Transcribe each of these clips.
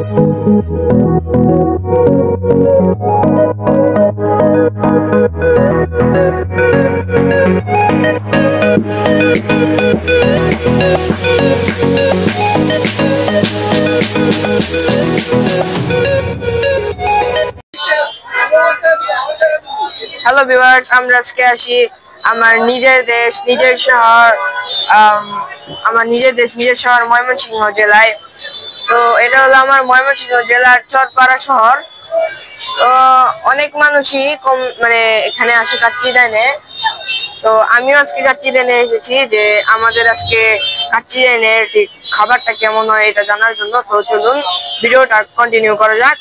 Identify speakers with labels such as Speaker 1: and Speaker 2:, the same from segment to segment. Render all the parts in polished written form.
Speaker 1: Hello viewers, আমরা আজকে আসি আমার নিজের দেশ নিজের শহর ময়মনসিংহ জেলায়। তো এটা হলো আমার ময়মনসিংহ জেলার চরপাড়া শহর। তো অনেক মানুষই এখানে আসে কাচ্চি ডাইনে। তো আমিও আজকে কাচ্চি ডাইনে এসেছি যে আমাদের আজকে কাচ্চি ডাইনের ঠিক খাবারটা কেমন হয় এটা জানার জন্য। তো চলুন ভিডিওটা কন্টিনিউ করা যাক।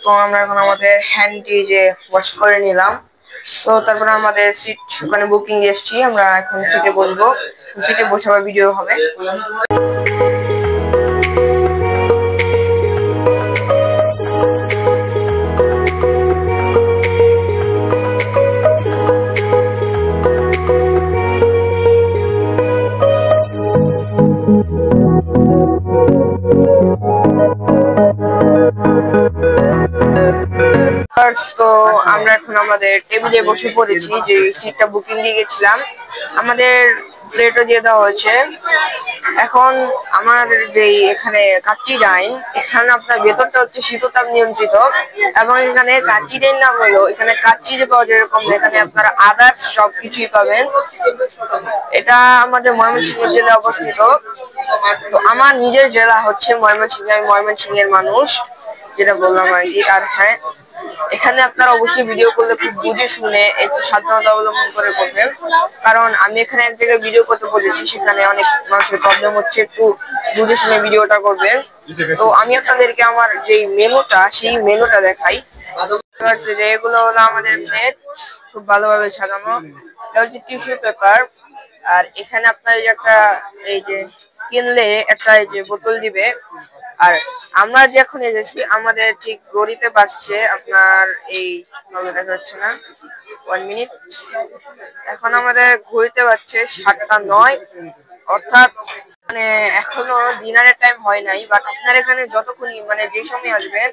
Speaker 1: তো আমরা এখন আমাদের হ্যান্ডটি যে ওয়াশ করে নিলাম। তো তারপরে আমাদের সিট ওখানে বুকিং এসেছি, আমরা এখন সিটে বসবো। সিটে বসে আবার ভিডিও হবে। তো আমরা এখন আমাদের টেবিলে বসে পড়েছি, যে সিটটা বুকিং দিয়ে গেছিলাম। আমাদের প্লেটও দিয়ে দেওয়া হয়েছে। এখন আমাদের যে এখানে কাচ্চি ডাইন, এখানে আপনার ভেতরটা হচ্ছে শীততাপ নিয়ন্ত্রিত, এবং এখানে কাচ্চি ডাইন নাম হলো এখানে কাচ্চি যে পাওয়া যায় এরকম, এখানে আপনারা আদার্স সবকিছুই পাবেন। এটা আমাদের ময়মনসিংহ জেলায় অবস্থিত। তো আমার নিজের জেলা হচ্ছে ময়মনসিংহ, আমি ময়মনসিংহের মানুষ, যেটা বললাম আর কি। আর হ্যাঁ, এখানে আপনারা অবশ্যই ভিডিও করলে খুব বুঝে শুনে একটু সাবধানতা অবলম্বন করে করবেন, কারণ আমি এখানে এক জায়গায় ভিডিও করতে বলেছি, সেখানে অনেক মানুষের প্রবলেম হচ্ছে, একটু বুঝে শুনে ভিডিওটা করবেন। তো আমি আপনাদেরকে আমার যে মেনুটা, সেই মেনুটা দেখাই। যে এগুলো হলো আমাদের প্লেট, খুব ভালোভাবে সাজানো। এটা হচ্ছে টিস্যু পেপার। আর এখানে আপনার একটা এই যে কিনলে একটা এই যে বোতল দিবে। আর আমরা যে এখন এসেছি, আমাদের ঠিক গড়িতে বাজছে আপনার এই দেখা যাচ্ছে না, 1 মিনিট। এখন আমাদের ঘড়িতে বাজছে 7:09, অর্থাৎ এখনো ডিনারের টাইম হয় নাই। বাট আপনার এখানে যতক্ষণই যে সময় আসবেন,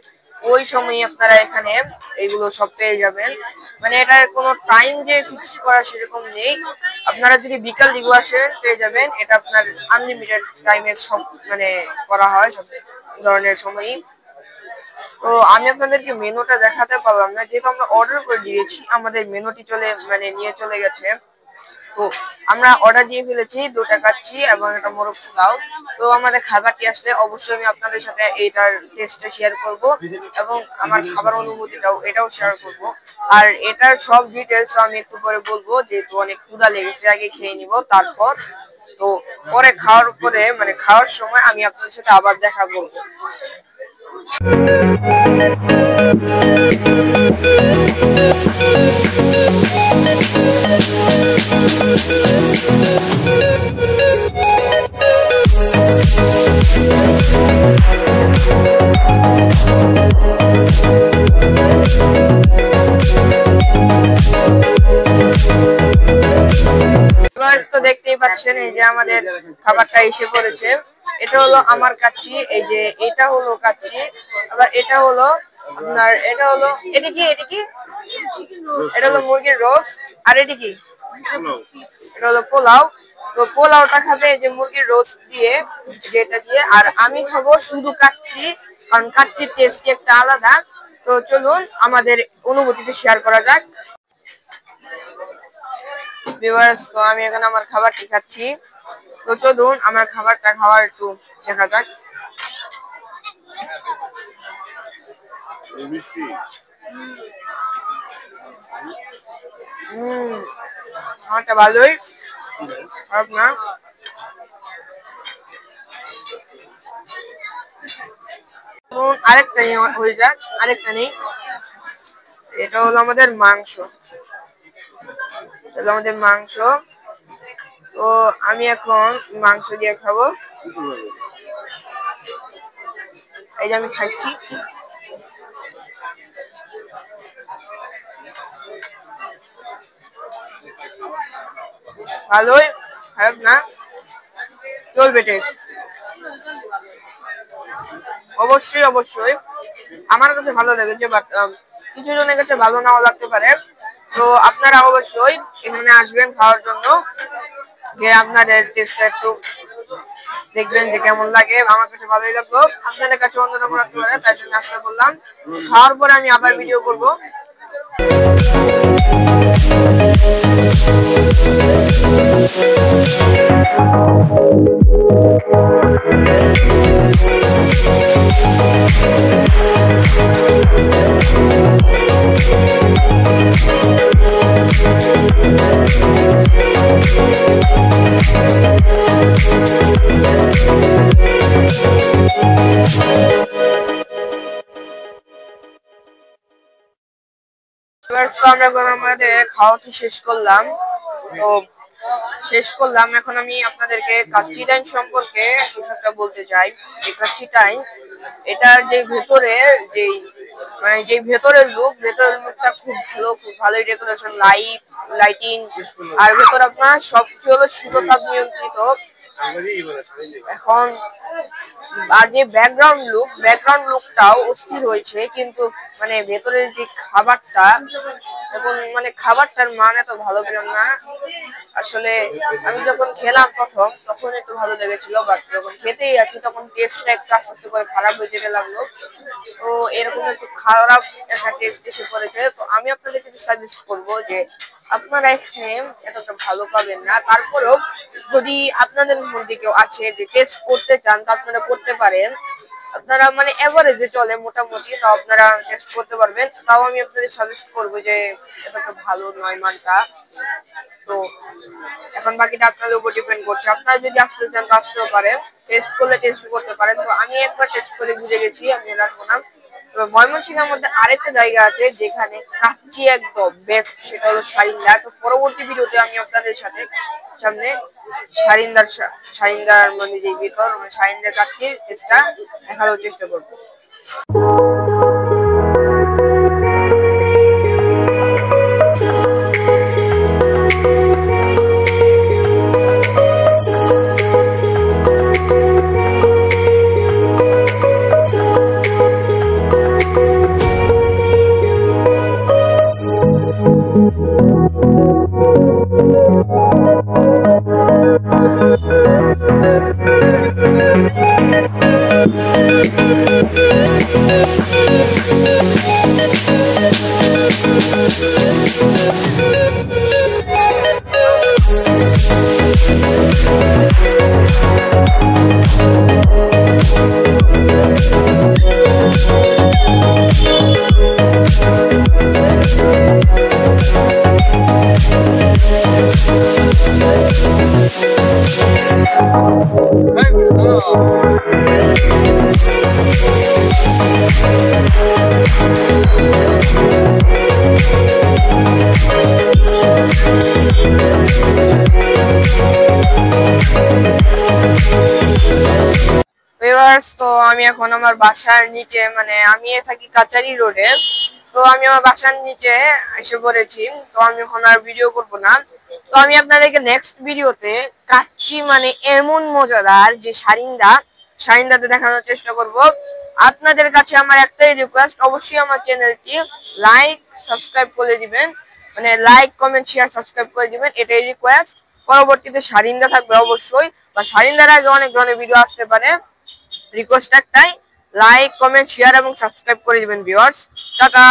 Speaker 1: ওই সময় আপনারা এখানে এগুলো সব পেয়ে যাবেন। এটার কোনো টাইম যে ফিক্স করা সেরকম নেই। আপনারা যদি বিকাল দিকে আসেন পেয়ে যাবেন। এটা আপনার আনলিমিটেড টাইমের সব করা হয় সব ধরনের সময়ই। তো আমি আপনাদেরকে মেনুটা দেখাতে পারলাম না, যেহেতু আমরা অর্ডার করে দিয়েছি। আমাদের মেনুটি নিয়ে চলে গেছে। তো আমরা অর্ডার দিয়ে ফেলেছি 2টা কাচ্চি এবং একটা মোরগ পোলাও। তো আমাদের খাবারটি আসলে অবশ্যই আমি আপনাদের সাথে এইটার টেস্টটা শেয়ার করব, এবং আমার খাবার অনুভূতিটাও এটাও শেয়ার করব। আর এটার সব ডিটেলস আমি একটু পরে বলবো, যেহেতু অনেক ক্ষুধা লেগেছে, আগে খেয়ে নিব তারপর। তো পরে খাওয়ার সময় আমি আপনাদের সাথে আবার দেখা করব। তো দেখতেই পাচ্ছেন আসেন, এই যে আমাদের খাবারটা এসে পড়েছে। এটা হলো আমার কাচ্চি, এই যে এটা হলো কাচ্চি, আবার এটা হলো আপনার, এটা কি এটা হলো মুরগির রোস্ট, আর এটা কি, এটা হলো পোলাও। তো পোলাওটা খাবে এই যে মুরগির রোস্ট দিয়ে, যেটা দিয়ে, আর আমি খাবো শুধু কাচ্চি, কারণ কাচ্চির টেস্ট একটা আলাদা। তো চলুন আমাদের অনুভূতিটা শেয়ার করা যাক। ভিউয়ার্স, তো আমি এখন আমার খাবারটি খাচ্ছি। তো চলুন আমার খাবারটা খাওয়ার একটু দেখা যাক। খাবারটা ভালোই, খারাপ না। আরেকটা হয়ে যাক, আরেকটা নেই। এটা হলো আমাদের মাংস, তো আমি এখন মাংস দিয়ে খাবো। এই যে আমি খাচ্ছি। ভালোই, খারাপ না, চলবে টেস্ট। অবশ্যই আমার কাছে ভালো লেগেছে, বাট কিছু জনের কাছে ভালো নাও লাগতে পারে। তো আপনারা অবশ্যই এখানে আসবেন খাওয়ার জন্য, যে আপনাদের টেস্টটা একটু দেখবেন যে কেমন লাগে। আমার কাছে ভালোই লাগলো, আপনাদের কাছে অন্যরকম লাগতে পারে, তাই জন্য আসতে বললাম। খাওয়ার পরে আমি আবার ভিডিও করব। আমরা আমাদের খাওয়াটি শেষ করলাম। তো এখন আমি আপনাদেরকে কাচ্চি ডাইন সম্পর্কে কিছু একটা বলতে চাই। এই কাচ্চি ডাইন, এটার যে ভেতরে যে ভেতরের লুকটা খুব ভালোই ডেকোরেশন, লাইটিং, আর ভেতর আপনার সবচেয়ে হলো শীততাপ নিয়ন্ত্রিত। এখন আর যে ব্যাকগ্রাউন্ড লুকটাও অস্থির হয়েছে, কিন্তু মানে ভেতরের যে খাবারটা, এখন মানে খাবারটার মান এত ভালো পেলাম না আসলে। আমি যখন খেলাম প্রথম, তখন একটু ভালো লেগেছিল, বাট যখন খেতেই আছি তখন টেস্টটা একটু আস্তে আস্তে করে খারাপ হয়ে যেতে লাগলো। তো এরকম একটু খারাপ একটা টেস্ট এসে পড়েছে। তো আমি আপনাদেরকে সাজেস্ট করবো যে আপনারা এখানে এতটা ভালো পাবেন না, তারপরেও যদি আপনাদের মধ্যে কেউ আছে যে টেস্ট করতে চান, তা আপনারা করতে পারেন। আপনারা মানে এভারেজে চলে মোটামুটি, তাও আপনারা টেস্ট করতে পারবেন। তাও আমি আপনাদের সাজেস্ট করবো যে এতটা ভালো নয় মানটা। তো এখন বাকিটা আপনাদের উপর ডিপেন্ড করছে, আপনারা যদি আসতে চান তো আসতেও পারেন, টেস্ট করতে পারেন। তো আমি একবার টেস্ট করে বুঝে গেছি, আমি রাখবো না। তবে ময়মনসিংহের মধ্যে আরেকটা জায়গা আছে যেখানে কাচ্চি একদম বেস্ট, সেটা হলো শারিন্দা। তো পরবর্তী ভিডিওতে আমি আপনাদের সামনে শারিন্দার মানে যে ভিতর, মানে শারিন্দার কাচ্চির টেস্টটা দেখানোর চেষ্টা করবো। তো আমি এখন আমার বাসার নিচে, মানে আমি থাকি কাচারি রোডে, তো আমি আমার বাসার নিচে এসে পড়েছি। তো আমি এখন আর ভিডিও করব না, তো আমি আপনাদেরকে নেক্সট ভিডিওতে কাচ্চি মানে এমন মজাদার যে শারিন্দাতে দেখানোর চেষ্টা করব। আপনাদের কাছে আমার একটাই রিকোয়েস্ট, অবশ্যই আমার চ্যানেলটি লাইক সাবস্ক্রাইব করে দিবেন, মানে লাইক কমেন্ট শেয়ার সাবস্ক্রাইব করে দিবেন, এটাই রিকোয়েস্ট। পরবর্তীতে শারিন্দা থাকবে অবশ্যই, বা শারিন্দার আগে অনেক ধরনের ভিডিও আসতে পারে। রিকোয়েস্ট একটাই, লাইক কমেন্ট শেয়ার এবং সাবস্ক্রাইব করে দিবেন ভিউয়ার্স। টাটা।